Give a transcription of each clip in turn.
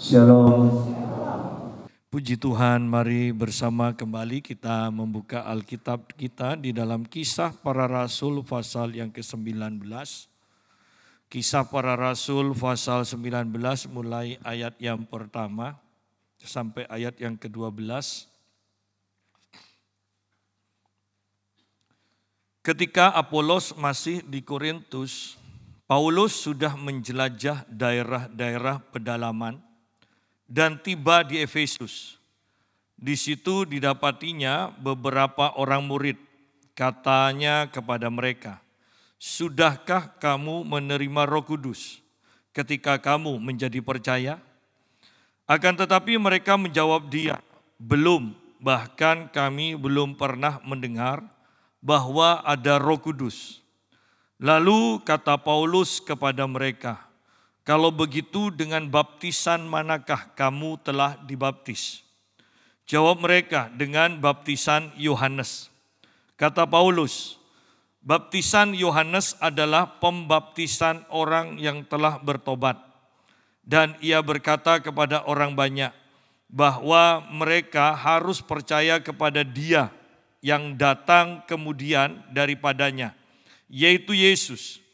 Shalom. Puji Tuhan, mari bersama kembali kita membuka Alkitab kita di dalam Kisah Para Rasul pasal yang ke-19. Kisah Para Rasul pasal 19 mulai ayat yang pertama sampai ayat yang ke-12. Ketika Apolos masih di Korintus, Paulus sudah menjelajah daerah-daerah pedalaman dan tiba di Efesus. Di situ didapatinya beberapa orang murid. Katanya kepada mereka, "Sudahkah kamu menerima Roh Kudus ketika kamu menjadi percaya?" Akan tetapi mereka menjawab dia, "Belum, bahkan kami belum pernah mendengar bahwa ada Roh Kudus." Lalu kata Paulus kepada mereka, "Kalau begitu dengan baptisan manakah kamu telah dibaptis?" Jawab mereka, "Dengan baptisan Yohanes." Kata Paulus, "Baptisan Yohanes adalah pembaptisan orang yang telah bertobat." Dan ia berkata kepada orang banyak bahwa mereka harus percaya kepada Dia yang datang kemudian daripadanya, yaitu Yesus.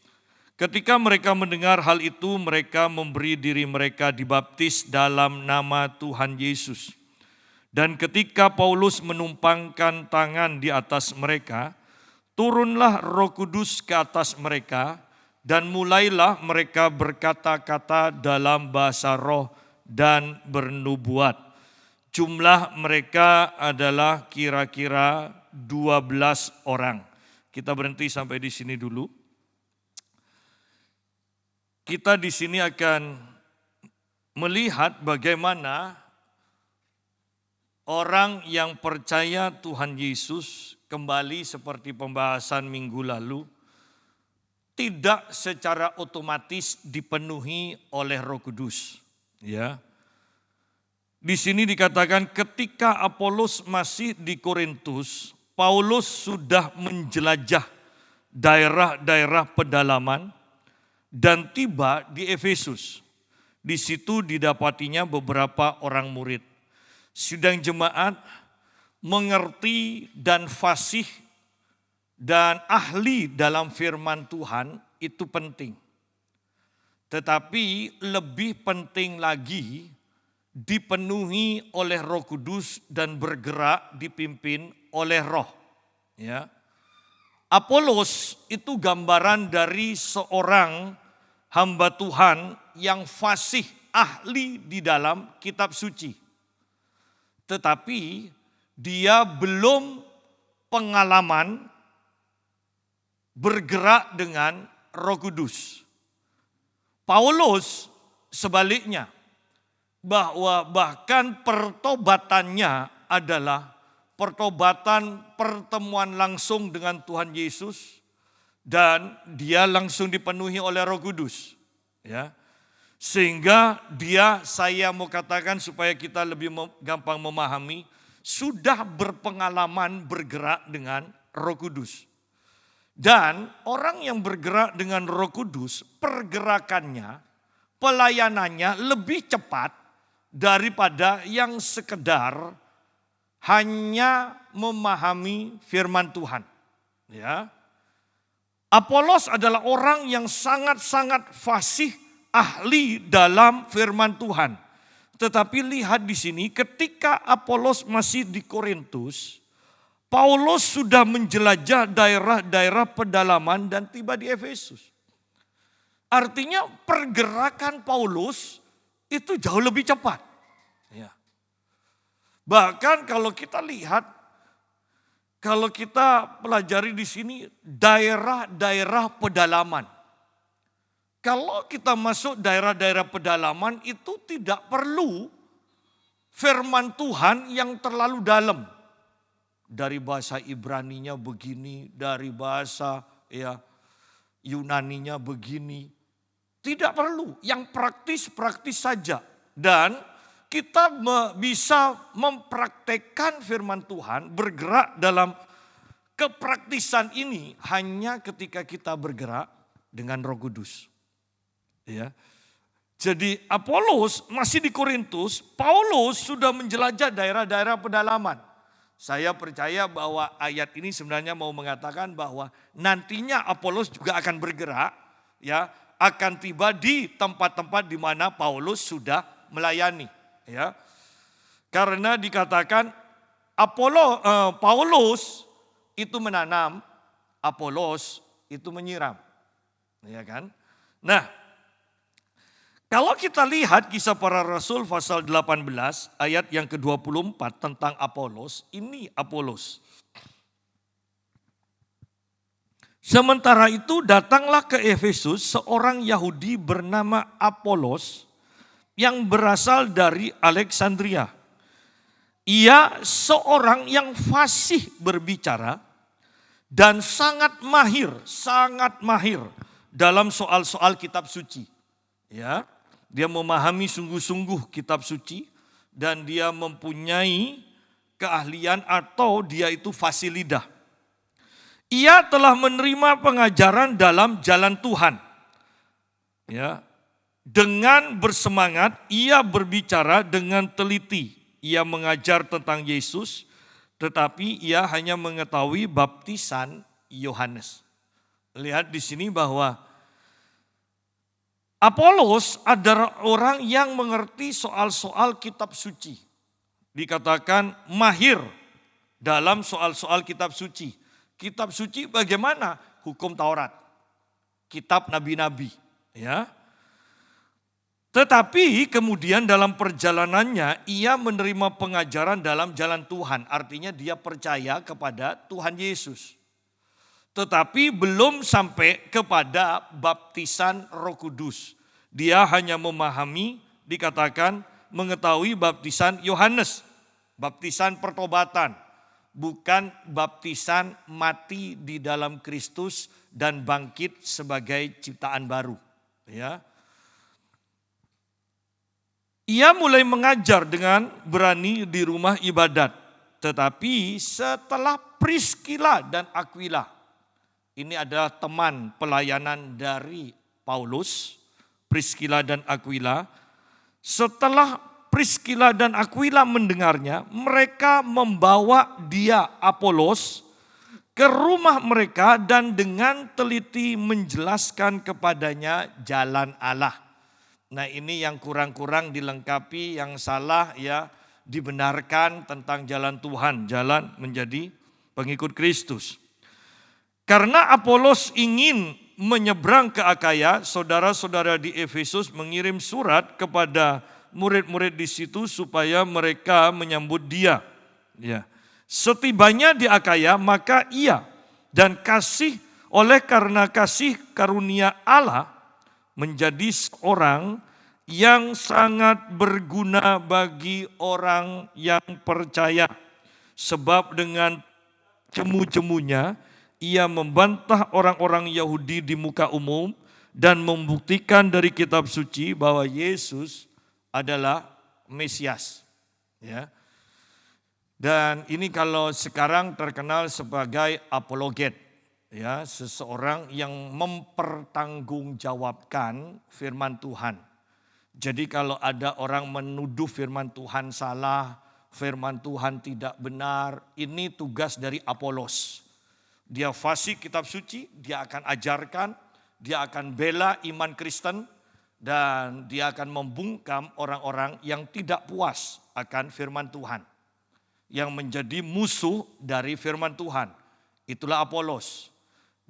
Ketika mereka mendengar hal itu, mereka memberi diri mereka dibaptis dalam nama Tuhan Yesus. Dan ketika Paulus menumpangkan tangan di atas mereka, turunlah Roh Kudus ke atas mereka, dan mulailah mereka berkata-kata dalam bahasa roh dan bernubuat. Jumlah mereka adalah kira-kira 12 orang. Kita berhenti sampai di sini dulu. Kita di sini akan melihat bagaimana orang yang percaya Tuhan Yesus, kembali seperti pembahasan minggu lalu, tidak secara otomatis dipenuhi oleh Roh Kudus. Ya. Di sini dikatakan ketika Apolos masih di Korintus, Paulus sudah menjelajah daerah-daerah pedalaman dan tiba di Efesus. Di situ didapatinya beberapa orang murid. Sidang jemaat mengerti dan fasih dan ahli dalam firman Tuhan itu penting. Tetapi lebih penting lagi dipenuhi oleh Roh Kudus dan bergerak dipimpin oleh Roh. Ya. Apolos itu gambaran dari seorang hamba Tuhan yang fasih, ahli di dalam kitab suci. Tetapi dia belum pengalaman bergerak dengan Roh Kudus. Paulus sebaliknya, bahwa bahkan pertobatannya adalah pertobatan pertemuan langsung dengan Tuhan Yesus dan dia langsung dipenuhi oleh Roh Kudus. Ya. Sehingga saya mau katakan supaya kita lebih gampang memahami, sudah berpengalaman bergerak dengan Roh Kudus. Dan orang yang bergerak dengan Roh Kudus, pergerakannya, pelayanannya lebih cepat daripada yang sekedar hanya memahami firman Tuhan. Ya. Apolos adalah orang yang sangat-sangat fasih, ahli dalam firman Tuhan. Tetapi lihat di sini, ketika Apolos masih di Korintus, Paulus sudah menjelajah daerah-daerah pedalaman dan tiba di Efesus. Artinya pergerakan Paulus itu jauh lebih cepat. Ya. Bahkan kalau kita lihat, kalau kita pelajari di sini daerah-daerah pedalaman. Kalau kita masuk daerah-daerah pedalaman itu tidak perlu firman Tuhan yang terlalu dalam. Dari bahasa Ibraninya begini, dari bahasa Yunaninya begini. Tidak perlu, yang praktis-praktis saja. Dan kita bisa mempraktekkan firman Tuhan, bergerak dalam kepraktisan ini hanya ketika kita bergerak dengan Roh Kudus. Ya. Jadi Apolos masih di Korintus, Paulus sudah menjelajah daerah-daerah pedalaman. Saya percaya bahwa ayat ini sebenarnya mau mengatakan bahwa nantinya Apolos juga akan bergerak, ya, akan tiba di tempat-tempat di mana Paulus sudah melayani, ya. Karena dikatakan Paulus itu menanam, Apolos itu menyiram, ya kan? Nah, kalau kita lihat Kisah Para Rasul pasal 18 ayat yang ke-24 tentang Apolos, ini Apolos. Sementara itu datanglah ke Efesus seorang Yahudi bernama Apolos yang berasal dari Alexandria. Ia seorang yang fasih berbicara dan sangat mahir dalam soal-soal kitab suci. Ya. Dia memahami sungguh-sungguh kitab suci dan dia mempunyai keahlian atau dia itu fasih lidah. Ia telah menerima pengajaran dalam jalan Tuhan. Ya. Dengan bersemangat ia berbicara dengan teliti. Ia mengajar tentang Yesus, tetapi ia hanya mengetahui baptisan Yohanes. Lihat di sini bahwa Apolos adalah orang yang mengerti soal-soal kitab suci. Dikatakan mahir dalam soal-soal kitab suci. Kitab suci bagaimana? Hukum Taurat, kitab nabi-nabi, ya. Tetapi kemudian dalam perjalanannya ia menerima pengajaran dalam jalan Tuhan. Artinya dia percaya kepada Tuhan Yesus. Tetapi belum sampai kepada baptisan Roh Kudus. Dia hanya memahami, dikatakan mengetahui baptisan Yohanes, baptisan pertobatan, bukan baptisan mati di dalam Kristus dan bangkit sebagai ciptaan baru. Ya. Ia mulai mengajar dengan berani di rumah ibadat, tetapi setelah Priskila dan Aquila, ini adalah teman pelayanan dari Paulus, Priskila dan Aquila. Setelah Priskila dan Aquila mendengarnya, mereka membawa dia Apolos ke rumah mereka dan dengan teliti menjelaskan kepadanya jalan Allah. Nah, ini yang kurang-kurang dilengkapi, yang salah ya dibenarkan tentang jalan Tuhan, jalan menjadi pengikut Kristus. Karena Apolos ingin menyeberang ke Akaya, saudara-saudara di Efesus mengirim surat kepada murid-murid di situ supaya mereka menyambut dia. Ya. Setibanya di Akaya, maka ia dan karena kasih karunia Allah menjadi seorang yang sangat berguna bagi orang yang percaya. Sebab dengan cemu-cemunya ia membantah orang-orang Yahudi di muka umum dan membuktikan dari kitab suci bahwa Yesus adalah Mesias. Ya. Dan ini kalau sekarang terkenal sebagai apologet, ya, seseorang yang mempertanggungjawabkan firman Tuhan. Jadi kalau ada orang menuduh firman Tuhan salah, firman Tuhan tidak benar, ini tugas dari Apolos. Dia fasih kitab suci, dia akan ajarkan, dia akan bela iman Kristen, dan dia akan membungkam orang-orang yang tidak puas akan firman Tuhan, yang menjadi musuh dari firman Tuhan. Itulah Apolos.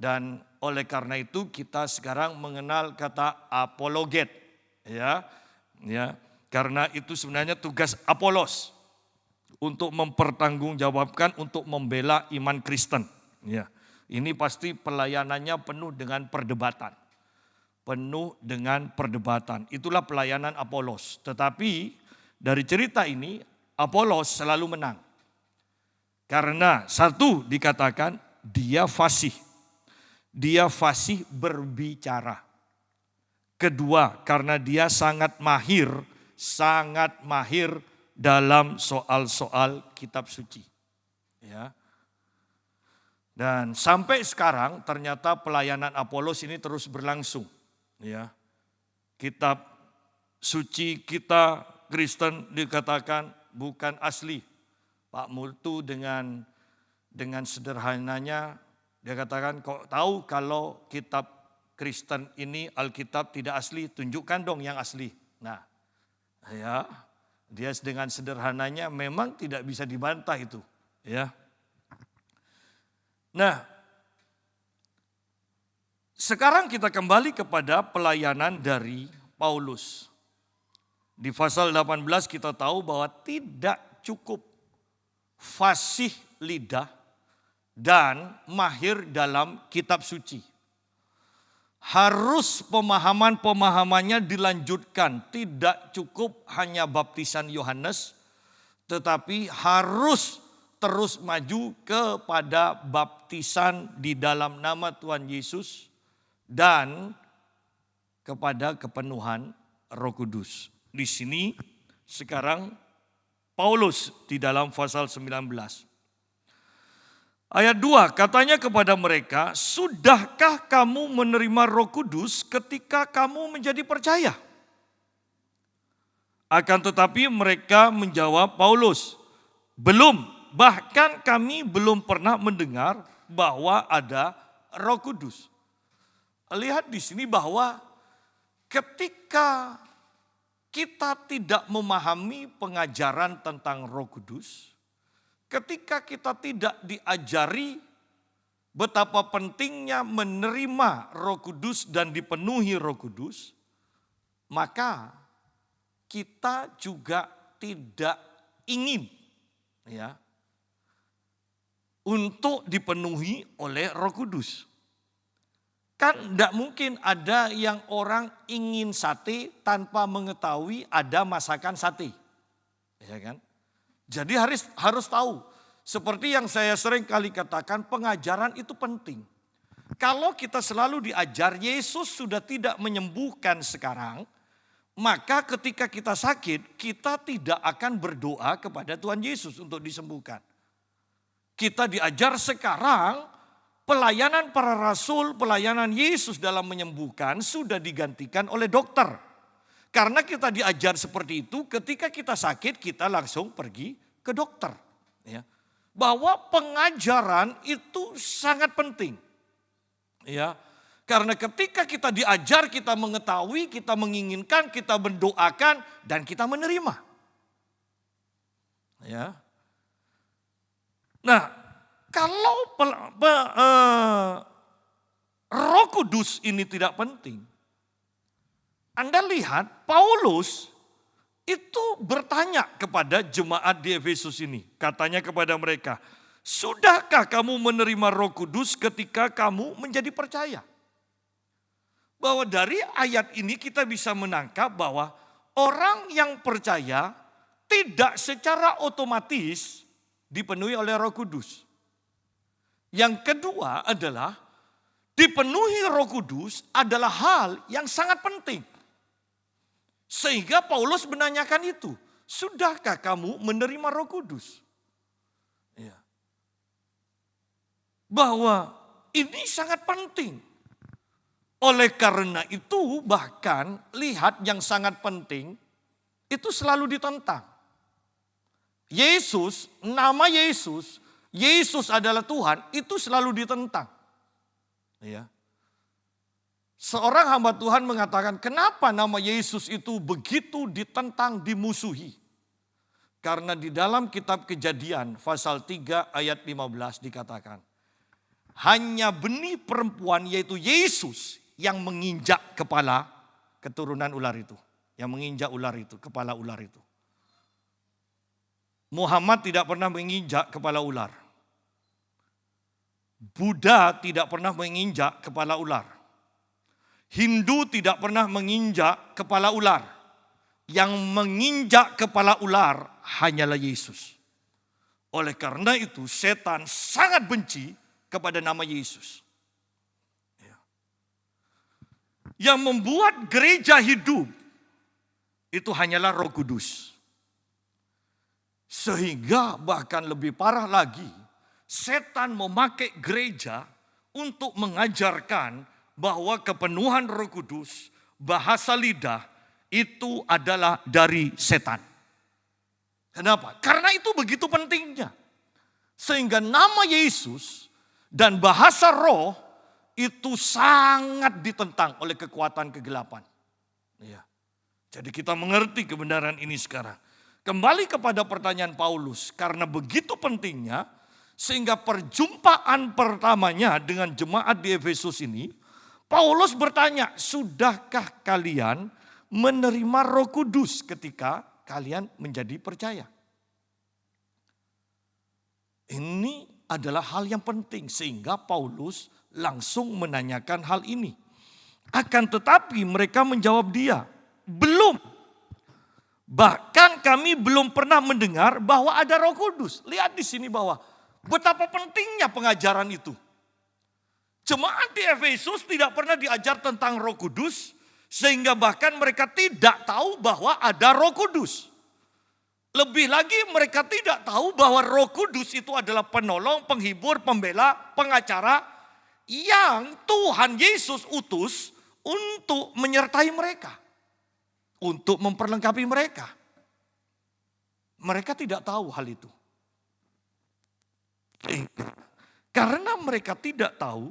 Dan oleh karena itu kita sekarang mengenal kata apologet. Ya, karena itu sebenarnya tugas Apolos untuk mempertanggungjawabkan, untuk membela iman Kristen. Ya, ini pasti pelayanannya penuh dengan perdebatan. Itulah pelayanan Apolos. Tetapi dari cerita ini Apolos selalu menang. Karena satu dikatakan dia fasih. Dia fasih berbicara. Kedua, karena dia sangat mahir dalam soal-soal kitab suci. Ya. Dan sampai sekarang ternyata pelayanan Apolos ini terus berlangsung. Ya. Kitab suci kita Kristen dikatakan bukan asli. Pak Multu dengan sederhananya dia katakan, kok tahu kalau kitab Kristen ini Alkitab tidak asli, tunjukkan dong yang asli. Nah, ya, dia dengan sederhananya memang tidak bisa dibantah itu, ya. Nah, sekarang kita kembali kepada pelayanan dari Paulus. Di pasal 18 kita tahu bahwa tidak cukup fasih lidah dan mahir dalam kitab suci. Harus pemahaman-pemahamannya dilanjutkan. Tidak cukup hanya baptisan Yohanes, tetapi harus terus maju kepada baptisan di dalam nama Tuhan Yesus dan kepada kepenuhan Roh Kudus. Di sini sekarang Paulus di dalam pasal 19. Ayat 2 katanya kepada mereka, sudahkah kamu menerima Roh Kudus ketika kamu menjadi percaya? Akan tetapi mereka menjawab Paulus, belum, bahkan kami belum pernah mendengar bahwa ada Roh Kudus. Lihat di sini bahwa ketika kita tidak memahami pengajaran tentang Roh Kudus, ketika kita tidak diajari betapa pentingnya menerima Roh Kudus dan dipenuhi Roh Kudus, maka kita juga tidak ingin ya untuk dipenuhi oleh Roh Kudus. Kan tidak mungkin ada yang orang ingin sate tanpa mengetahui ada masakan sate. Ya kan? Jadi harus tahu. Seperti yang saya sering kali katakan, pengajaran itu penting. Kalau kita selalu diajar Yesus sudah tidak menyembuhkan sekarang, maka ketika kita sakit, kita tidak akan berdoa kepada Tuhan Yesus untuk disembuhkan. Kita diajar sekarang, pelayanan para rasul, pelayanan Yesus dalam menyembuhkan sudah digantikan oleh dokter. Karena kita diajar seperti itu, ketika kita sakit kita langsung pergi ke dokter. Ya. Bahwa pengajaran itu sangat penting. Ya. Karena ketika kita diajar, kita mengetahui, kita menginginkan, kita mendoakan, dan kita menerima. Ya. Nah, kalau Roh Kudus ini tidak penting, Anda lihat Paulus itu bertanya kepada jemaat di Efesus ini. Katanya kepada mereka, sudahkah kamu menerima Roh Kudus ketika kamu menjadi percaya? Bahwa dari ayat ini kita bisa menangkap bahwa orang yang percaya tidak secara otomatis dipenuhi oleh Roh Kudus. Yang kedua adalah dipenuhi Roh Kudus adalah hal yang sangat penting. Sehingga Paulus menanyakan itu, sudahkah kamu menerima Roh Kudus? Ya. Bahwa ini sangat penting. Oleh karena itu bahkan lihat yang sangat penting itu selalu ditentang. Yesus, nama Yesus, Yesus adalah Tuhan, itu selalu ditentang. Ya. Seorang hamba Tuhan mengatakan, kenapa nama Yesus itu begitu ditentang, dimusuhi? Karena di dalam kitab Kejadian pasal 3 ayat 15 dikatakan, hanya benih perempuan yaitu Yesus yang menginjak kepala keturunan ular itu. Yang menginjak ular itu, kepala ular itu. Muhammad tidak pernah menginjak kepala ular. Buddha tidak pernah menginjak kepala ular. Hindu tidak pernah menginjak kepala ular. Yang menginjak kepala ular hanyalah Yesus. Oleh karena itu setan sangat benci kepada nama Yesus. Yang membuat gereja hidup itu hanyalah Roh Kudus. Sehingga bahkan lebih parah lagi, setan memakai gereja untuk mengajarkan bahwa kepenuhan Roh Kudus, bahasa lidah, itu adalah dari setan. Kenapa? Karena itu begitu pentingnya. Sehingga nama Yesus dan bahasa roh itu sangat ditentang oleh kekuatan kegelapan. Ya. Jadi kita mengerti kebenaran ini sekarang. Kembali kepada pertanyaan Paulus, karena begitu pentingnya sehingga perjumpaan pertamanya dengan jemaat di Efesus ini, Paulus bertanya, sudahkah kalian menerima Roh Kudus ketika kalian menjadi percaya? Ini adalah hal yang penting sehingga Paulus langsung menanyakan hal ini. Akan tetapi mereka menjawab dia, belum. Bahkan kami belum pernah mendengar bahwa ada Roh Kudus. Lihat di sini bahwa betapa pentingnya pengajaran itu. Jemaat di Efesus tidak pernah diajar tentang Roh Kudus sehingga bahkan mereka tidak tahu bahwa ada Roh Kudus. Lebih lagi mereka tidak tahu bahwa Roh Kudus itu adalah penolong, penghibur, pembela, pengacara yang Tuhan Yesus utus untuk menyertai mereka. Untuk memperlengkapi mereka. Mereka tidak tahu hal itu. Karena mereka tidak tahu,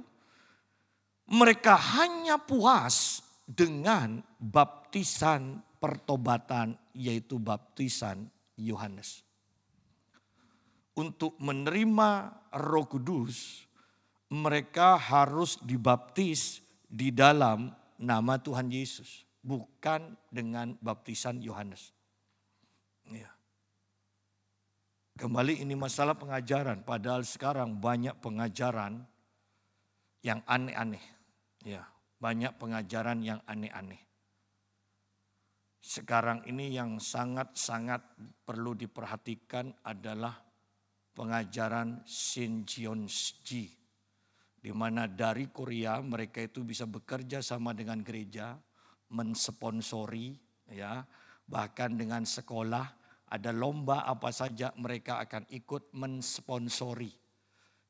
mereka hanya puas dengan baptisan pertobatan, yaitu baptisan Yohanes. Untuk menerima Roh Kudus, mereka harus dibaptis di dalam nama Tuhan Yesus, bukan dengan baptisan Yohanes. Ya. Kembali ini masalah pengajaran, padahal sekarang banyak pengajaran yang aneh-aneh. Ya, banyak pengajaran yang aneh-aneh. Sekarang ini yang sangat-sangat perlu diperhatikan adalah pengajaran Shincheonji, di mana dari Korea mereka itu bisa bekerja sama dengan gereja, mensponsori, ya, bahkan dengan sekolah ada lomba apa saja mereka akan ikut mensponsori.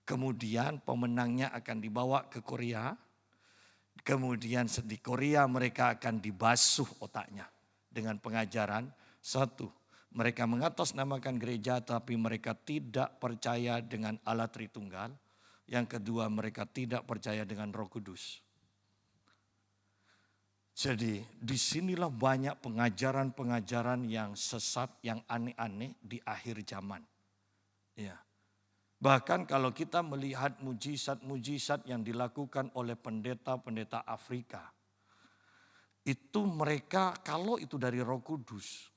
Kemudian pemenangnya akan dibawa ke Korea. Kemudian di Korea mereka akan dibasuh otaknya dengan pengajaran. Satu, mereka mengatasnamakan gereja tapi mereka tidak percaya dengan Allah Tritunggal. Yang kedua, mereka tidak percaya dengan Roh Kudus. Jadi disinilah banyak pengajaran-pengajaran yang sesat, yang aneh-aneh di akhir zaman. Ya. Bahkan kalau kita melihat mujizat-mujizat yang dilakukan oleh pendeta-pendeta Afrika, itu mereka kalau itu dari Roh Kudus,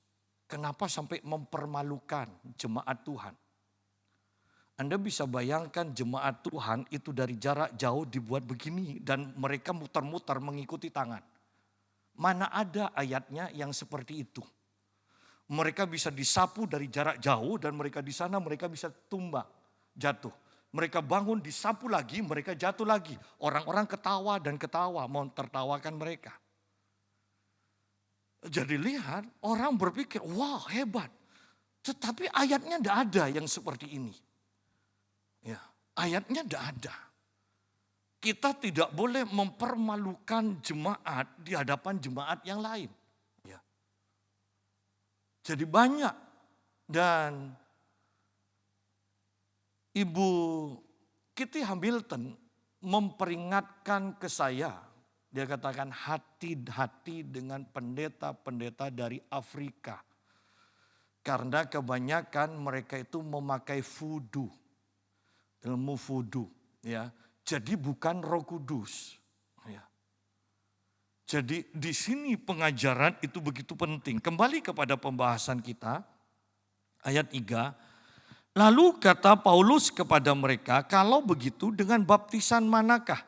kenapa sampai mempermalukan jemaat Tuhan? Anda bisa bayangkan jemaat Tuhan itu dari jarak jauh dibuat begini dan mereka muter-muter mengikuti tangan. Mana ada ayatnya yang seperti itu? Mereka bisa disapu dari jarak jauh dan mereka di sana mereka bisa tumbang. Jatuh. Mereka bangun disapu lagi, mereka jatuh lagi. Orang-orang ketawa dan ketawa, mau tertawakan mereka. Jadi lihat, orang berpikir, wah hebat. Tetapi ayatnya tidak ada yang seperti ini. Ya, ayatnya tidak ada. Kita tidak boleh mempermalukan jemaat di hadapan jemaat yang lain. Ya. Jadi banyak. Dan Ibu Kitty Hamilton memperingatkan ke saya. Dia katakan hati-hati dengan pendeta-pendeta dari Afrika. Karena kebanyakan mereka itu memakai voodoo. Ilmu voodoo. Ya. Jadi bukan Roh Kudus. Ya. Jadi di sini pengajaran itu begitu penting. Kembali kepada pembahasan kita. Ayat 3. Lalu kata Paulus kepada mereka, kalau begitu dengan baptisan manakah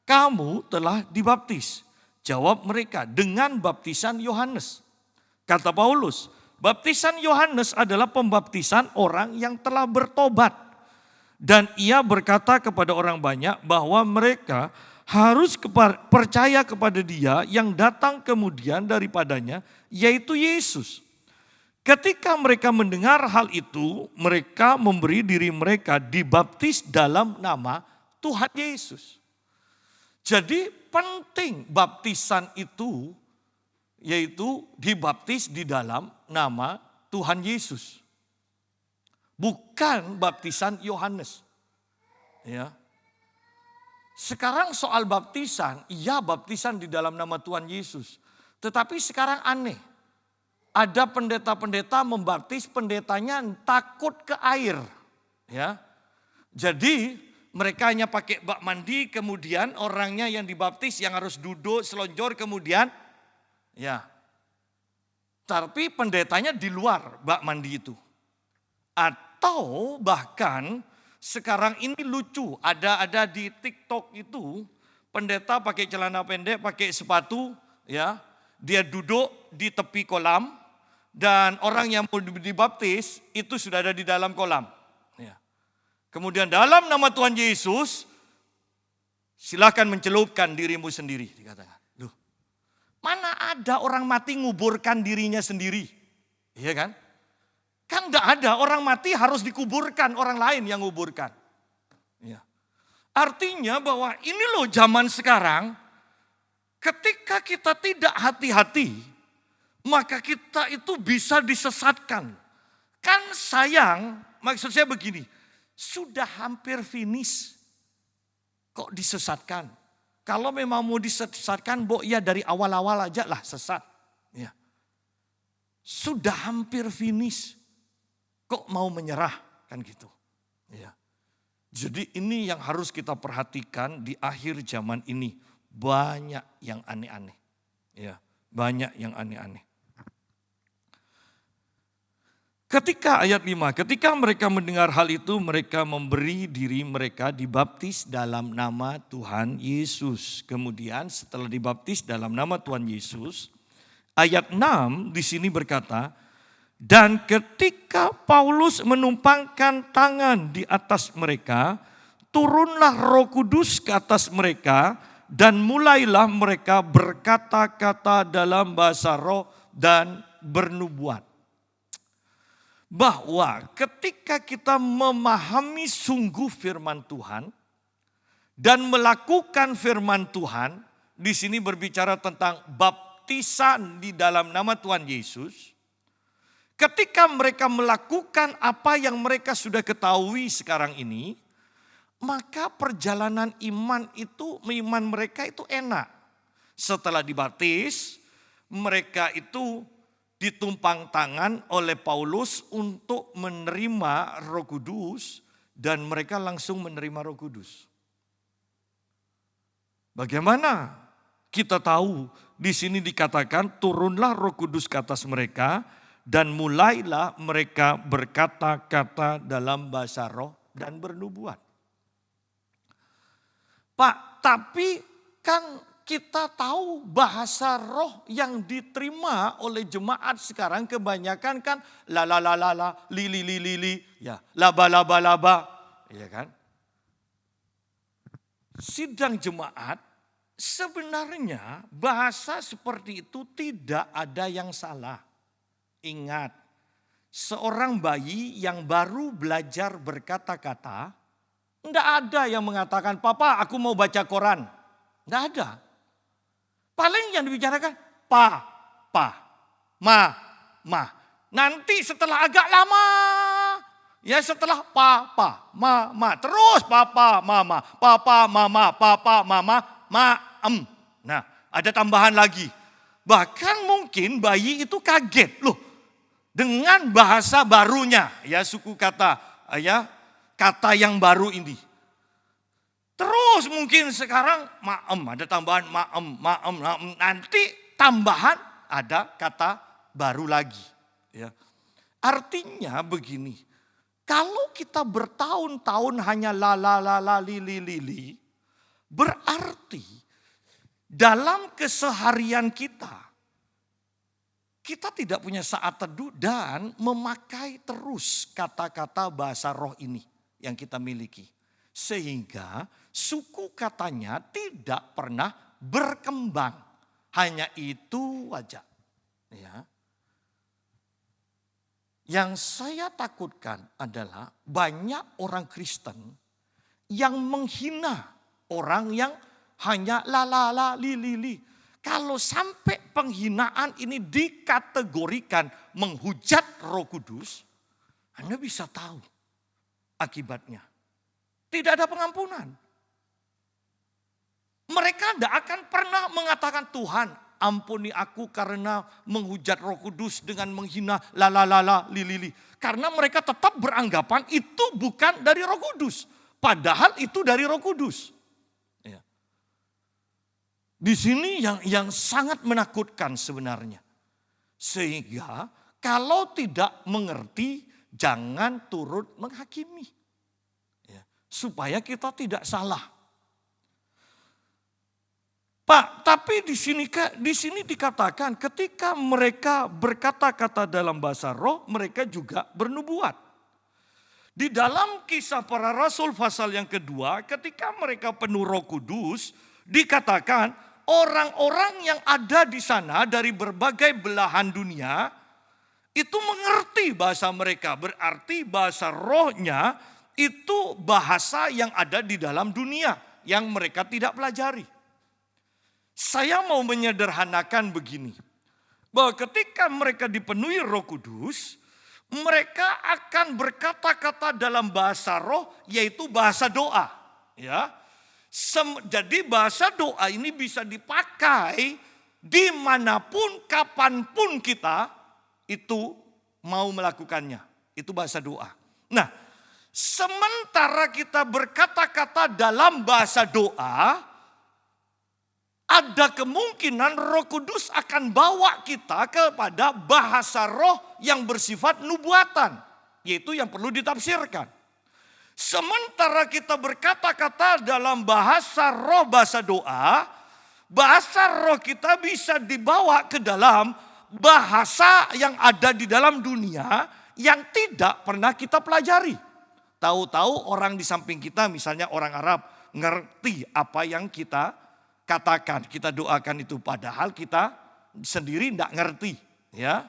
kamu telah dibaptis? Jawab mereka, dengan baptisan Yohanes. Kata Paulus, baptisan Yohanes adalah pembaptisan orang yang telah bertobat. Dan ia berkata kepada orang banyak bahwa mereka harus percaya kepada dia yang datang kemudian daripadanya, yaitu Yesus. Ketika mereka mendengar hal itu, mereka memberi diri mereka dibaptis dalam nama Tuhan Yesus. Jadi penting baptisan itu yaitu dibaptis di dalam nama Tuhan Yesus. Bukan baptisan Yohanes. Ya. Sekarang soal baptisan, iya baptisan di dalam nama Tuhan Yesus. Tetapi sekarang aneh. Ada pendeta-pendeta membaptis, pendetanya takut ke air. Ya. Jadi mereka hanya pakai bak mandi, kemudian orangnya yang dibaptis yang harus duduk selonjor, kemudian ya. Tapi pendetanya di luar bak mandi itu. Atau bahkan sekarang ini lucu, ada di TikTok itu pendeta pakai celana pendek, pakai sepatu, ya. Dia duduk di tepi kolam dan orang yang mau dibaptis itu sudah ada di dalam kolam. Ya. Kemudian dalam nama Tuhan Yesus silakan mencelupkan dirimu sendiri, dikatakan. Loh, mana ada orang mati nguburkan dirinya sendiri? Iya kan? Kan enggak ada, orang mati harus dikuburkan, orang lain yang nguburkan. Ya. Artinya bahwa ini loh zaman sekarang, ketika kita tidak hati-hati, maka kita itu bisa disesatkan. Kan sayang, maksud saya begini, sudah hampir finish, kok disesatkan? Kalau memang mau disesatkan, ya dari awal-awal aja lah sesat. Ya. Sudah hampir finish. Kok mau menyerah kan gitu. Ya. Jadi ini yang harus kita perhatikan di akhir zaman ini. Banyak yang aneh-aneh. Ya, banyak yang aneh-aneh. Ketika ayat 5, ketika mereka mendengar hal itu, mereka memberi diri mereka dibaptis dalam nama Tuhan Yesus. Kemudian setelah dibaptis dalam nama Tuhan Yesus, ayat 6 di sini berkata, dan ketika Paulus menumpangkan tangan di atas mereka, turunlah Roh Kudus ke atas mereka dan mulailah mereka berkata-kata dalam bahasa roh dan bernubuat. Bahwa ketika kita memahami sungguh firman Tuhan dan melakukan firman Tuhan, di sini berbicara tentang baptisan di dalam nama Tuhan Yesus. Ketika mereka melakukan apa yang mereka sudah ketahui sekarang ini, maka perjalanan iman mereka itu enak. Setelah dibaptis, mereka itu ditumpang tangan oleh Paulus untuk menerima Roh Kudus dan mereka langsung menerima Roh Kudus. Bagaimana kita tahu di sini dikatakan turunlah Roh Kudus ke atas mereka dan mulailah mereka berkata-kata dalam bahasa roh dan bernubuat. Pak, tapi kan kita tahu bahasa roh yang diterima oleh jemaat sekarang kebanyakan kan la la la la la, li li li li li, ya, laba laba laba, ya kan? Sidang jemaat sebenarnya bahasa seperti itu tidak ada yang salah. Ingat, seorang bayi yang baru belajar berkata-kata, tidak ada yang mengatakan, Papa aku mau baca koran. Tidak ada. Paling yang dibicarakan, pa, ma. Nanti setelah agak lama, ya setelah pa, ma. Terus papa, mama, Nah, ada tambahan lagi. Bahkan mungkin bayi itu kaget loh. Dengan bahasa barunya, ya suku kata, ya kata yang baru ini. Terus mungkin sekarang ada tambahan maem. Nanti tambahan ada kata baru lagi. Ya. Artinya begini, kalau kita bertahun-tahun hanya la li, berarti dalam keseharian kita tidak punya saat teduh dan memakai terus kata-kata bahasa roh ini yang kita miliki. Sehingga suku katanya tidak pernah berkembang. Hanya itu aja. Ya. Yang saya takutkan adalah banyak orang Kristen yang menghina orang yang hanya la li. Kalau sampai penghinaan ini dikategorikan menghujat Roh Kudus, Anda bisa tahu akibatnya. Tidak ada pengampunan. Mereka tidak akan pernah mengatakan, Tuhan ampuni aku karena menghujat Roh Kudus dengan menghina lalalala lilili. Karena mereka tetap beranggapan itu bukan dari Roh Kudus. Padahal itu dari Roh Kudus. Ya. Di sini yang sangat menakutkan sebenarnya. Sehingga kalau tidak mengerti jangan turut menghakimi. Ya. Supaya kita tidak salah. Pak, tapi di sini dikatakan ketika mereka berkata-kata dalam bahasa roh, mereka juga bernubuat. Di dalam Kisah Para Rasul pasal yang kedua, ketika mereka penuh Roh Kudus, dikatakan orang-orang yang ada di sana dari berbagai belahan dunia itu mengerti bahasa mereka. Berarti bahasa rohnya itu bahasa yang ada di dalam dunia yang mereka tidak pelajari. Saya mau menyederhanakan begini, bahwa ketika mereka dipenuhi Roh Kudus, mereka akan berkata-kata dalam bahasa roh, yaitu bahasa doa. Ya, jadi bahasa doa ini bisa dipakai dimanapun, kapanpun kita itu mau melakukannya. Itu bahasa doa. Nah, sementara kita berkata-kata dalam bahasa doa, ada kemungkinan Roh Kudus akan bawa kita kepada bahasa roh yang bersifat nubuatan. Yaitu yang perlu ditafsirkan. Sementara kita berkata-kata dalam bahasa roh, bahasa doa, bahasa roh kita bisa dibawa ke dalam bahasa yang ada di dalam dunia yang tidak pernah kita pelajari. Tahu-tahu orang di samping kita, misalnya orang Arab, ngerti apa yang kita katakan, kita doakan itu, padahal kita sendiri tidak ngerti, ya.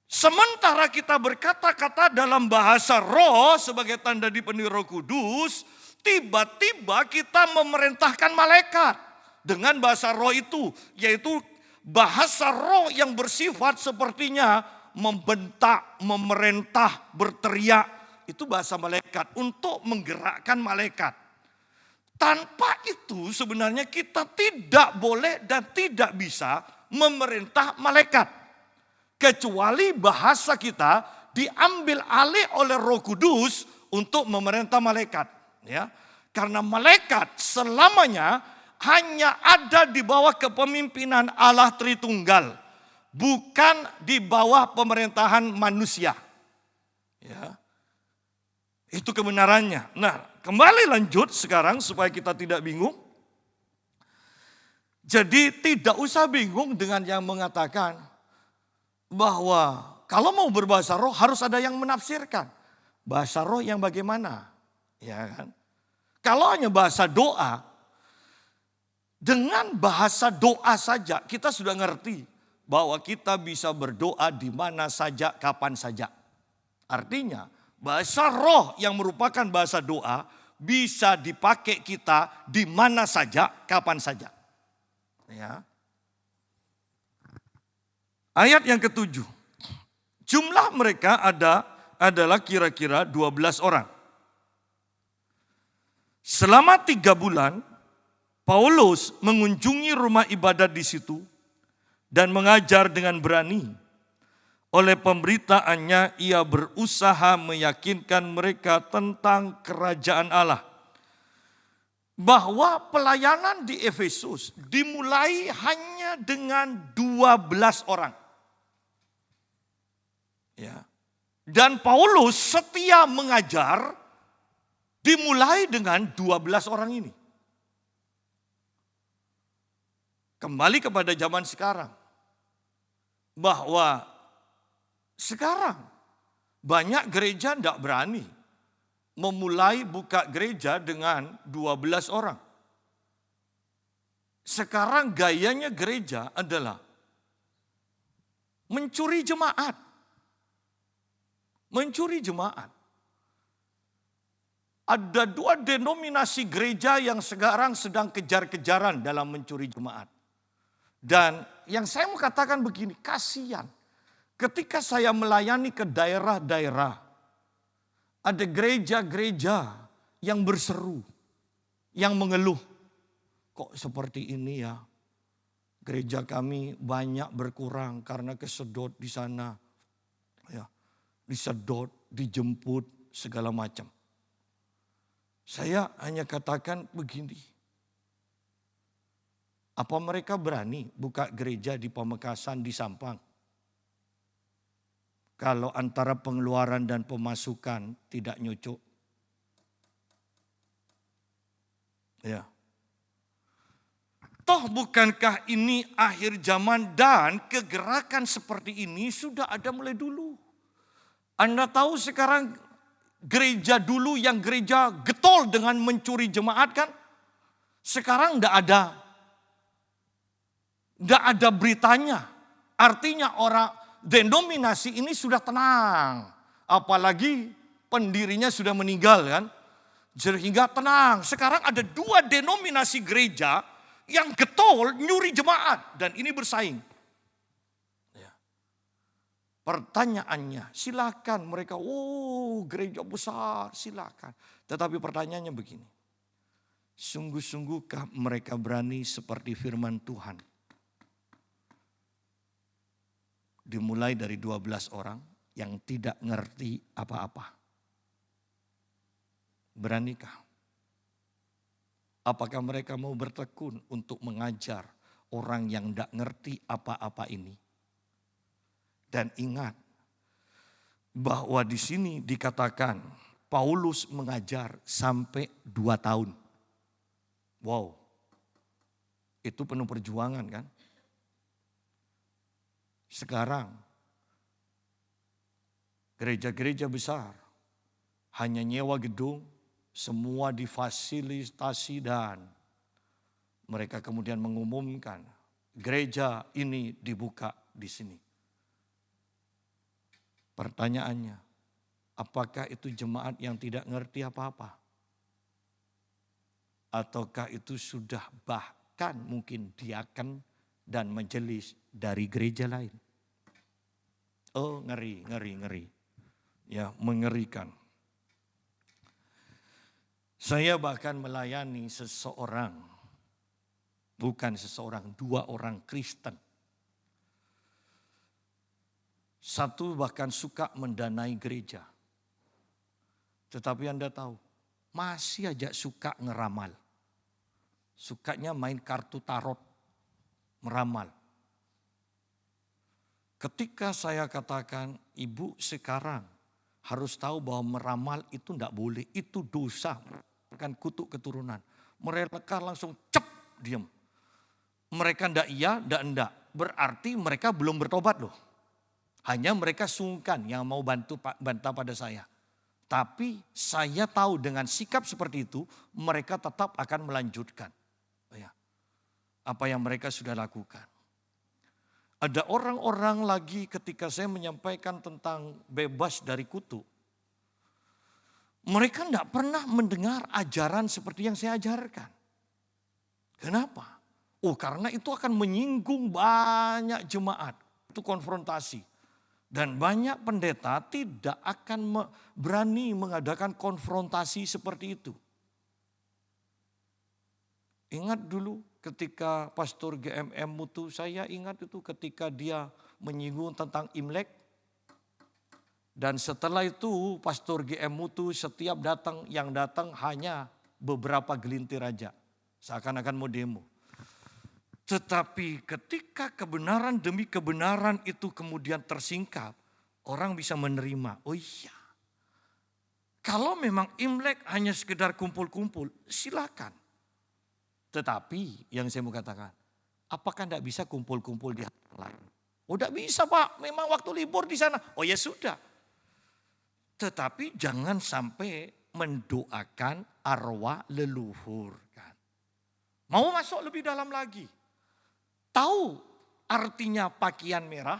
Sementara kita berkata-kata dalam bahasa roh sebagai tanda dipenuhi Roh Kudus, tiba-tiba kita memerintahkan malaikat dengan bahasa roh itu, yaitu bahasa roh yang bersifat sepertinya membentak, memerintah, berteriak, itu bahasa malaikat untuk menggerakkan malaikat. Tanpa itu sebenarnya kita tidak boleh dan tidak bisa memerintah malaikat. Kecuali bahasa kita diambil alih oleh Roh Kudus untuk memerintah malaikat. Ya, karena malaikat selamanya hanya ada di bawah kepemimpinan Allah Tritunggal. Bukan di bawah pemerintahan manusia. Ya. Itu kebenarannya. Nah, kembali lanjut sekarang supaya kita tidak bingung. Jadi tidak usah bingung dengan yang mengatakan bahwa kalau mau berbahasa roh harus ada yang menafsirkan. Bahasa roh yang bagaimana? Ya kan? Kalau hanya bahasa doa, dengan bahasa doa saja kita sudah ngerti bahwa kita bisa berdoa di mana saja, kapan saja. Artinya, bahasa roh yang merupakan bahasa doa bisa dipakai kita di mana saja, kapan saja. Ya. Ayat yang ke-7. Jumlah mereka adalah kira-kira 12 orang. Selama 3 bulan, Paulus mengunjungi rumah ibadat di situ dan mengajar dengan berani. Oleh pemberitaannya ia berusaha meyakinkan mereka tentang kerajaan Allah. Bahwa pelayanan di Efesus dimulai hanya dengan 12 orang. Ya. Dan Paulus setia mengajar dimulai dengan 12 orang ini. Kembali kepada zaman sekarang. Bahwa sekarang banyak gereja tidak berani memulai buka gereja dengan 12 orang. Sekarang gayanya gereja adalah mencuri jemaat. Mencuri jemaat. Ada 2 denominasi gereja yang sekarang sedang kejar-kejaran dalam mencuri jemaat. Dan yang saya mau katakan begini, kasihan. Ketika saya melayani ke daerah-daerah, ada gereja-gereja yang berseru, yang mengeluh. Kok seperti ini ya? Gereja kami banyak berkurang karena kesedot di sana. Ya, disedot, dijemput, segala macam. Saya hanya katakan begini. Apa mereka berani buka gereja di Pamekasan, di Sampang? Kalau antara pengeluaran dan pemasukan tidak nyucuk. Ya. Toh bukankah ini akhir zaman dan kegerakan seperti ini sudah ada mulai dulu. Anda tahu sekarang gereja dulu yang gereja getol dengan mencuri jemaat kan? Sekarang tidak ada beritanya. Artinya orang denominasi ini sudah tenang. Apalagi pendirinya sudah meninggal kan. Sehingga tenang. Sekarang ada 2 denominasi gereja yang getol nyuri jemaat. Dan ini bersaing. Ya. Pertanyaannya, silakan mereka, gereja besar, silakan. Tetapi pertanyaannya begini. Sungguh-sungguhkah mereka berani seperti firman Tuhan? Dimulai dari 12 orang yang tidak ngerti apa-apa. Beranikah? Apakah mereka mau bertekun untuk mengajar orang yang tidak ngerti apa-apa ini? Dan ingat bahwa di sini dikatakan Paulus mengajar sampai 2 tahun. Wow, itu penuh perjuangan kan? Sekarang gereja-gereja besar hanya nyewa gedung, semua difasilitasi dan mereka kemudian mengumumkan gereja ini dibuka di sini. Pertanyaannya, apakah itu jemaat yang tidak ngerti apa-apa? Ataukah itu sudah bahkan mungkin diaken dan majelis dari gereja lain? Oh, ngeri. Ya, mengerikan. Saya bahkan melayani seseorang, bukan seseorang, 2 orang Kristen. Satu bahkan suka mendanai gereja. Tetapi Anda tahu, masih aja suka ngeramal. Sukanya main kartu tarot, meramal. Ketika saya katakan, ibu sekarang harus tahu bahwa meramal itu tidak boleh, itu dosa. Kan kutuk keturunan. Mereka langsung diam. Mereka ndak iya, ndak. Berarti mereka belum bertobat loh. Hanya mereka sungkan yang mau bantah pada saya. Tapi saya tahu dengan sikap seperti itu mereka tetap akan melanjutkan. Ya, apa yang mereka sudah lakukan. Ada orang-orang lagi ketika saya menyampaikan tentang bebas dari kutuk. Mereka tidak pernah mendengar ajaran seperti yang saya ajarkan. Kenapa? Karena itu akan menyinggung banyak jemaat. Itu konfrontasi. Dan banyak pendeta tidak akan berani mengadakan konfrontasi seperti itu. Ingat dulu ketika Pastor GMM Mutu, saya ingat itu ketika dia menyinggung tentang Imlek. Dan setelah itu Pastor GM Mutu setiap yang datang hanya beberapa gelintir aja. Seakan-akan mau demo. Tetapi ketika kebenaran demi kebenaran itu kemudian tersingkap, orang bisa menerima. Oh iya, kalau memang Imlek hanya sekedar kumpul-kumpul, silakan. Tetapi yang saya mau katakan, apakah tidak bisa kumpul-kumpul di hari lain? Oh tidak bisa Pak, memang waktu libur di sana. Oh ya sudah. Tetapi jangan sampai mendoakan arwah leluhur. Kan. Mau masuk lebih dalam lagi. Tahu artinya pakaian merah?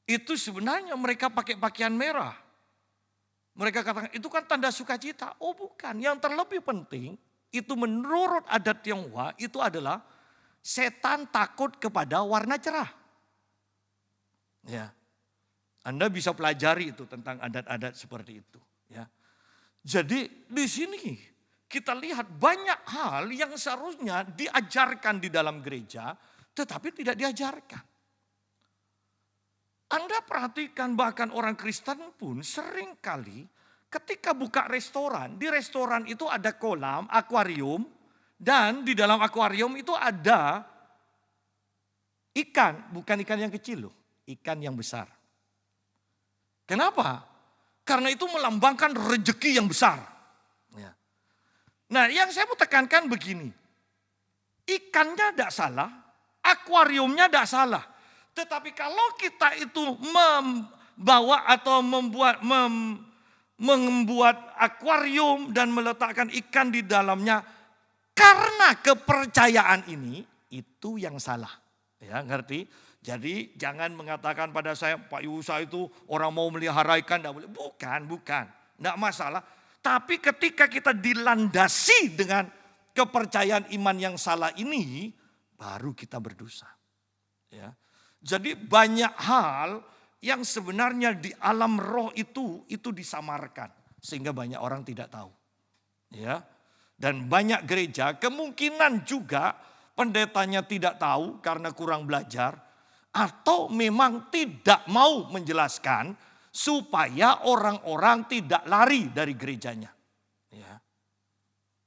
Itu sebenarnya mereka pakai pakaian merah. Mereka katakan itu kan tanda sukacita. Oh bukan, yang terlebih penting itu menurut adat Tionghoa itu adalah Setan takut kepada warna cerah. Ya. Anda bisa pelajari itu tentang adat-adat seperti itu. Ya. Jadi di sini kita lihat banyak hal yang seharusnya diajarkan di dalam gereja, tetapi tidak diajarkan. Anda perhatikan bahkan orang Kristen pun sering kali ketika buka restoran, di restoran itu ada kolam, akuarium, dan di dalam akuarium itu ada ikan, bukan ikan yang kecil loh, ikan yang besar. Kenapa? Karena itu melambangkan rezeki yang besar. Ya. Nah, yang saya mau tekankan begini. Ikannya tidak salah, akuariumnya tidak salah. Tetapi kalau kita itu membawa atau membuat akuarium dan meletakkan ikan di dalamnya karena kepercayaan ini, itu yang salah. Ya, ngerti? Jadi jangan mengatakan pada saya, Pak Yusa itu orang mau melihara ikan, tidak boleh. Bukan. Tidak masalah. Tapi ketika kita dilandasi dengan kepercayaan iman yang salah ini, baru kita berdosa. Ya. Jadi banyak hal yang sebenarnya di alam roh itu disamarkan. Sehingga banyak orang tidak tahu. Ya. Dan banyak gereja kemungkinan juga pendetanya tidak tahu karena kurang belajar. Atau memang tidak mau menjelaskan supaya orang-orang tidak lari dari gerejanya. Ya.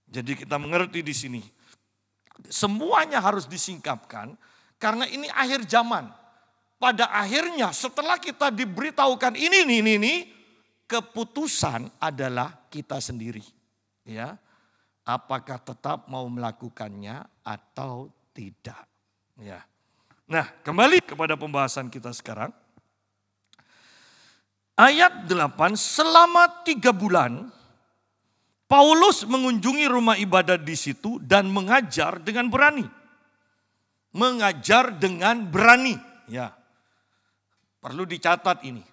Jadi kita mengerti di sini. Semuanya harus disingkapkan karena ini akhir zaman. Pada akhirnya setelah kita diberitahukan ini, keputusan adalah kita sendiri. Ya. Apakah tetap mau melakukannya atau tidak. Ya. Nah, kembali kepada pembahasan kita sekarang. Ayat 8, selama 3 bulan Paulus mengunjungi rumah ibadat di situ dan mengajar dengan berani. Mengajar dengan berani, ya. Perlu dicatat ini.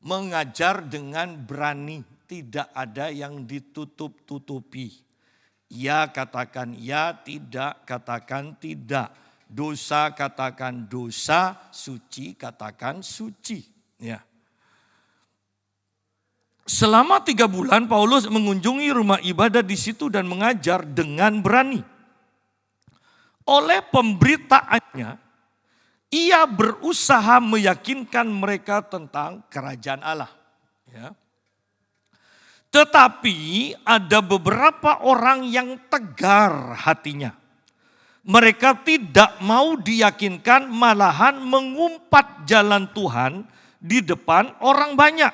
Mengajar dengan berani, tidak ada yang ditutup-tutupi. Ya katakan ya, tidak katakan tidak. Dosa katakan dosa, suci katakan suci. Ya. Selama 3 bulan Paulus mengunjungi rumah ibadat di situ dan mengajar dengan berani. Oleh pemberitaannya, ia berusaha meyakinkan mereka tentang kerajaan Allah. Ya. Tetapi ada beberapa orang yang tegar hatinya. Mereka tidak mau diyakinkan, malahan mengumpat jalan Tuhan di depan orang banyak.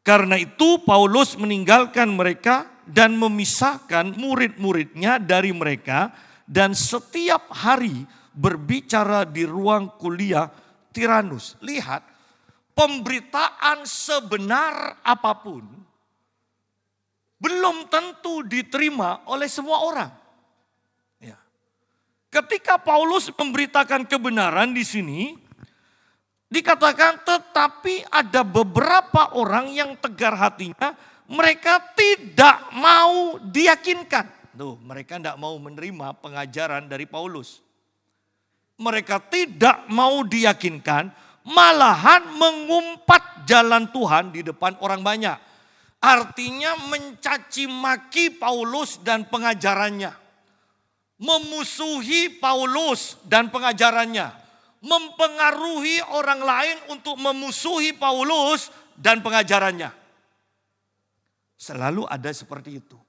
Karena itu Paulus meninggalkan mereka dan memisahkan murid-muridnya dari mereka dan setiap hari berbicara di ruang kuliah Tiranus. Lihat, pemberitaan sebenar apapun belum tentu diterima oleh semua orang. Ketika Paulus memberitakan kebenaran di sini, dikatakan tetapi ada beberapa orang yang tegar hatinya, mereka tidak mau diyakinkan. Tuh, mereka tidak mau menerima pengajaran dari Paulus. Mereka tidak mau diyakinkan, malahan mengumpat jalan Tuhan di depan orang banyak. Artinya mencaci maki Paulus dan pengajarannya. Memusuhi Paulus dan pengajarannya. Mempengaruhi orang lain untuk memusuhi Paulus dan pengajarannya. Selalu ada seperti itu.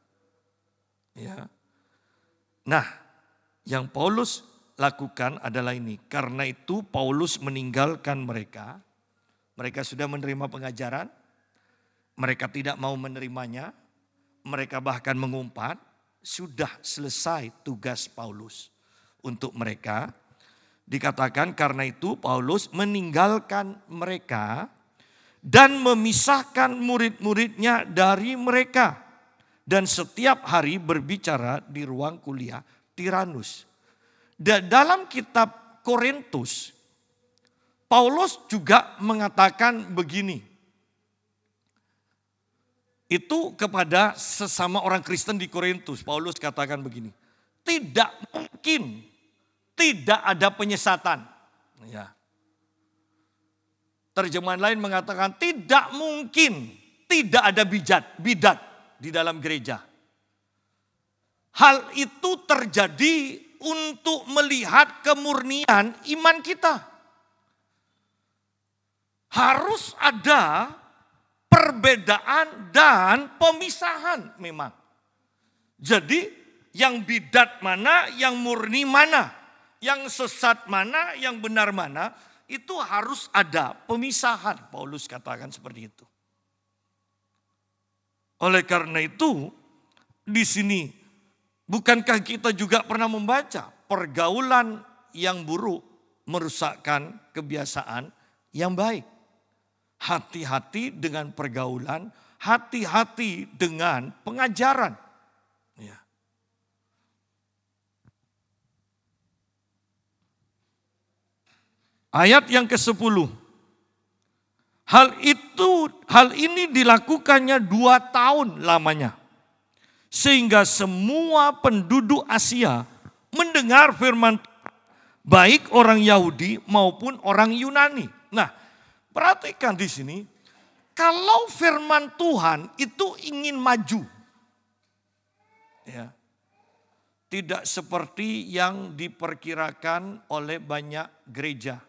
Ya. Nah, yang Paulus lakukan adalah ini. Karena itu Paulus meninggalkan mereka. Mereka sudah menerima pengajaran. Mereka tidak mau menerimanya. Mereka bahkan mengumpat. Sudah selesai tugas Paulus untuk mereka. Dikatakan karena itu Paulus meninggalkan mereka dan memisahkan murid-muridnya dari mereka. Dan setiap hari berbicara di ruang kuliah Tiranus. Dan dalam kitab Korintus, Paulus juga mengatakan begini. Itu kepada sesama orang Kristen di Korintus. Paulus katakan begini. Tidak mungkin tidak ada penyesatan. Ya. Terjemahan lain mengatakan tidak mungkin tidak ada bidat di dalam gereja. Hal itu terjadi untuk melihat kemurnian iman kita. Harus ada perbedaan dan pemisahan memang. Jadi yang bidat mana, yang murni mana, yang sesat mana, yang benar mana, itu harus ada pemisahan. Paulus katakan seperti itu. Oleh karena itu, di sini bukankah kita juga pernah membaca pergaulan yang buruk merusakkan kebiasaan yang baik. Hati-hati dengan pergaulan, hati-hati dengan pengajaran. Ya. Ayat yang ke-10. Hal ini dilakukannya 2 tahun lamanya. Sehingga semua penduduk Asia mendengar firman Tuhan, baik orang Yahudi maupun orang Yunani. Nah, perhatikan di sini, kalau firman Tuhan itu ingin maju, ya, tidak seperti yang diperkirakan oleh banyak gereja.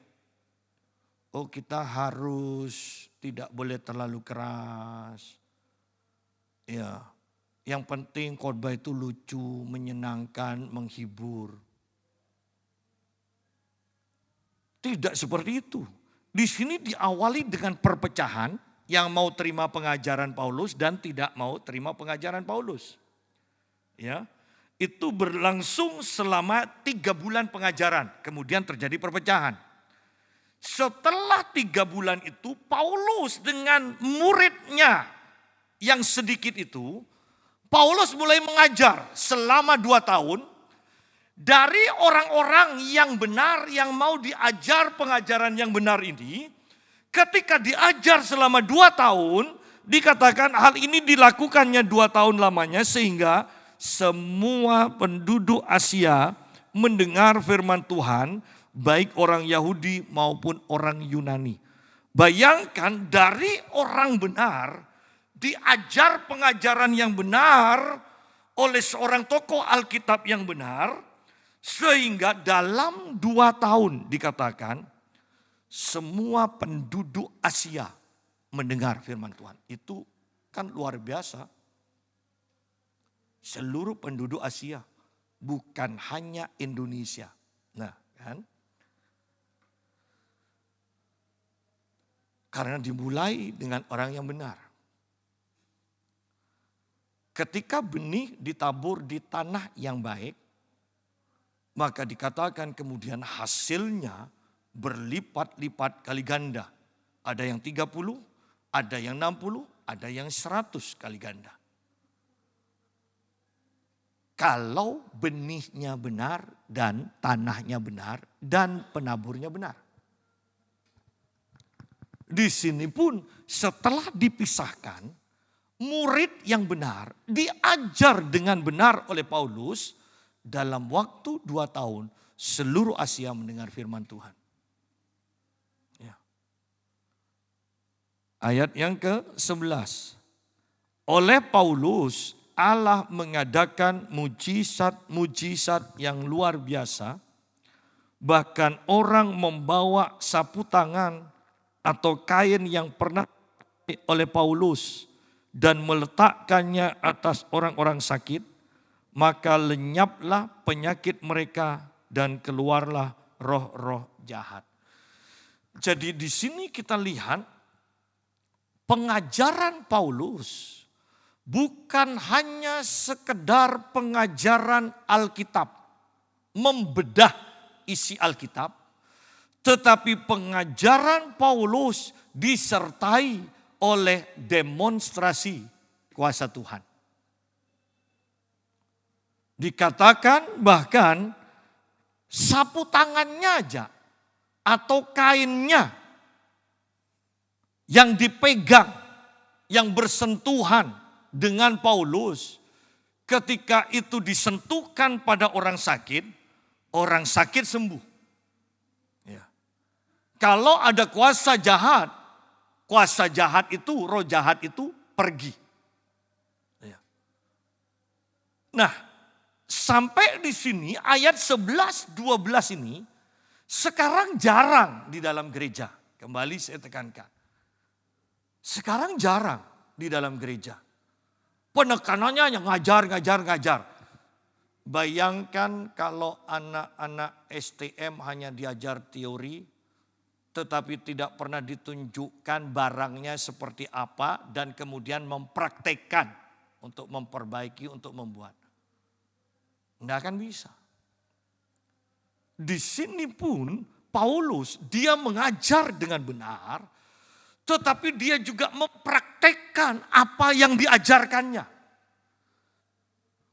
Oh, kita harus tidak boleh terlalu keras. Ya, yang penting khotbah itu lucu, menyenangkan, menghibur. Tidak seperti itu. Di sini diawali dengan perpecahan yang mau terima pengajaran Paulus dan tidak mau terima pengajaran Paulus. Ya, itu berlangsung selama 3 bulan pengajaran, kemudian terjadi perpecahan. Setelah 3 bulan itu Paulus dengan muridnya yang sedikit itu, Paulus mulai mengajar selama 2 tahun. Dari orang-orang yang benar yang mau diajar pengajaran yang benar ini, ketika diajar selama 2 tahun, dikatakan hal ini dilakukannya 2 tahun lamanya sehingga semua penduduk Asia mendengar firman Tuhan, baik orang Yahudi maupun orang Yunani. Bayangkan dari orang benar, diajar pengajaran yang benar oleh seorang tokoh Alkitab yang benar, sehingga dalam 2 tahun dikatakan semua penduduk Asia mendengar firman Tuhan. Itu kan luar biasa. Seluruh penduduk Asia, bukan hanya Indonesia. Nah, kan? Karena dimulai dengan orang yang benar. Ketika benih ditabur di tanah yang baik, maka dikatakan kemudian hasilnya berlipat-lipat kali ganda. Ada yang 30, ada yang 60, ada yang 100 kali ganda. Kalau benihnya benar dan tanahnya benar dan penaburnya benar. Di sini pun setelah dipisahkan, murid yang benar diajar dengan benar oleh Paulus. Dalam waktu 2 tahun seluruh Asia mendengar firman Tuhan. Ya. Ayat yang ke-11. Oleh Paulus Allah mengadakan mujizat-mujizat yang luar biasa. Bahkan orang membawa sapu tangan atau kain yang pernah oleh Paulus dan meletakkannya atas orang-orang sakit. Maka lenyaplah penyakit mereka dan keluarlah roh-roh jahat. Jadi di sini kita lihat pengajaran Paulus bukan hanya sekedar pengajaran Alkitab, membedah isi Alkitab, tetapi pengajaran Paulus disertai oleh demonstrasi kuasa Tuhan. Dikatakan bahkan sapu tangannya aja atau kainnya yang dipegang, yang bersentuhan dengan Paulus, ketika itu disentuhkan pada orang sakit, orang sakit sembuh. Ya. Kalau ada kuasa jahat itu, roh jahat itu pergi. Ya. Nah, sampai di sini ayat 11-12 ini sekarang jarang di dalam gereja. Kembali saya tekankan. Sekarang jarang di dalam gereja. Penekanannya yang ngajar. Bayangkan kalau anak-anak STM hanya diajar teori, tetapi tidak pernah ditunjukkan barangnya seperti apa dan kemudian mempraktekkan untuk memperbaiki, untuk membuat. Nggak akan bisa. Di sini pun Paulus dia mengajar dengan benar, tetapi dia juga mempraktekkan apa yang diajarkannya.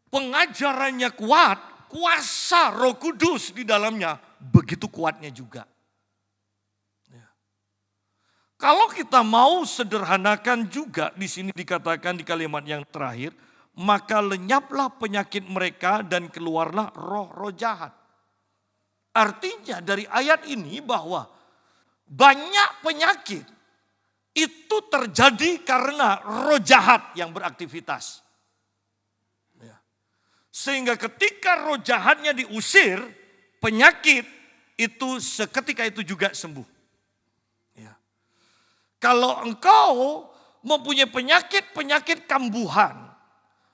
Pengajarannya kuat, kuasa Roh Kudus di dalamnya begitu kuatnya juga. Ya. Kalau kita mau sederhanakan juga di sini dikatakan di kalimat yang terakhir, maka lenyaplah penyakit mereka dan keluarlah roh-roh jahat. Artinya dari ayat ini bahwa banyak penyakit itu terjadi karena roh jahat yang beraktivitas. Ya. Sehingga ketika roh jahatnya diusir, penyakit itu seketika itu juga sembuh. Ya. Kalau engkau mempunyai penyakit kambuhan,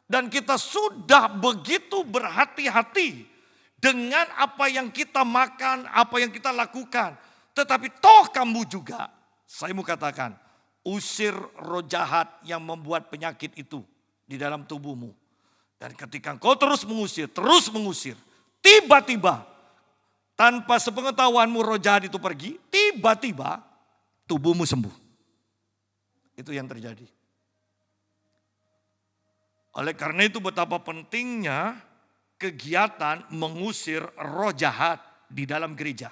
dan kita sudah begitu berhati-hati dengan apa yang kita makan, apa yang kita lakukan. Tetapi toh kamu juga, saya mau katakan, usir roh jahat yang membuat penyakit itu di dalam tubuhmu. Dan ketika engkau terus mengusir, tiba-tiba tanpa sepengetahuanmu roh jahat itu pergi, tiba-tiba tubuhmu sembuh. Itu yang terjadi. Oleh karena itu betapa pentingnya kegiatan mengusir roh jahat di dalam gereja.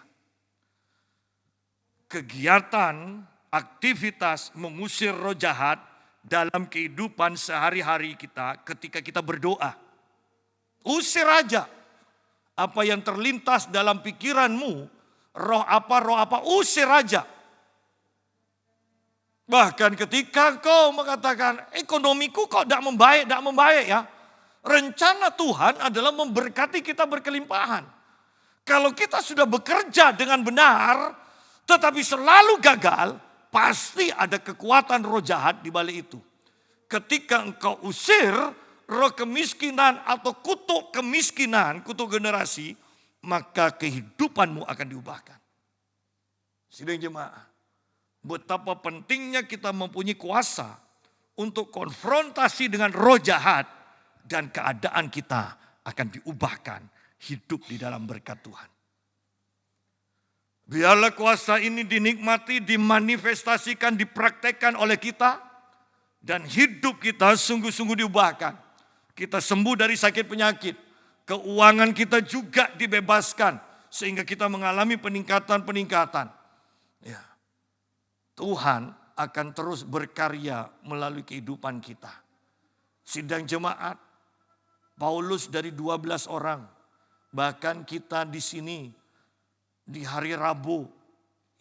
Kegiatan, aktivitas mengusir roh jahat dalam kehidupan sehari-hari kita ketika kita berdoa. Usir aja apa yang terlintas dalam pikiranmu, roh apa, usir aja. Bahkan ketika kau mengatakan ekonomiku kok tidak membaik ya. Rencana Tuhan adalah memberkati kita berkelimpahan. Kalau kita sudah bekerja dengan benar, tetapi selalu gagal, pasti ada kekuatan roh jahat di balik itu. Ketika engkau usir roh kemiskinan atau kutuk kemiskinan, kutuk generasi, maka kehidupanmu akan diubahkan. Sidang jemaah, betapa pentingnya kita mempunyai kuasa untuk konfrontasi dengan roh jahat. Dan keadaan kita akan diubahkan hidup di dalam berkat Tuhan. Biarlah kuasa ini dinikmati, dimanifestasikan, dipraktekkan oleh kita. Dan hidup kita sungguh-sungguh diubahkan. Kita sembuh dari sakit penyakit. Keuangan kita juga dibebaskan. Sehingga kita mengalami peningkatan. Ya. Tuhan akan terus berkarya melalui kehidupan kita. Sidang jemaat, Paulus dari 12 orang. Bahkan kita di sini di hari Rabu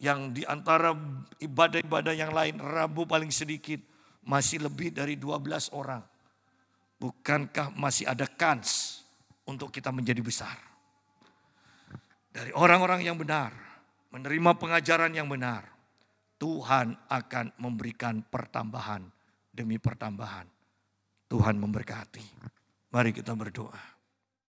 yang di antara ibadah-ibadah yang lain, Rabu paling sedikit masih lebih dari 12 orang. Bukankah masih ada kans untuk kita menjadi besar? Dari orang-orang yang benar, menerima pengajaran yang benar, Tuhan akan memberikan pertambahan demi pertambahan. Tuhan memberkati. Mari kita berdoa.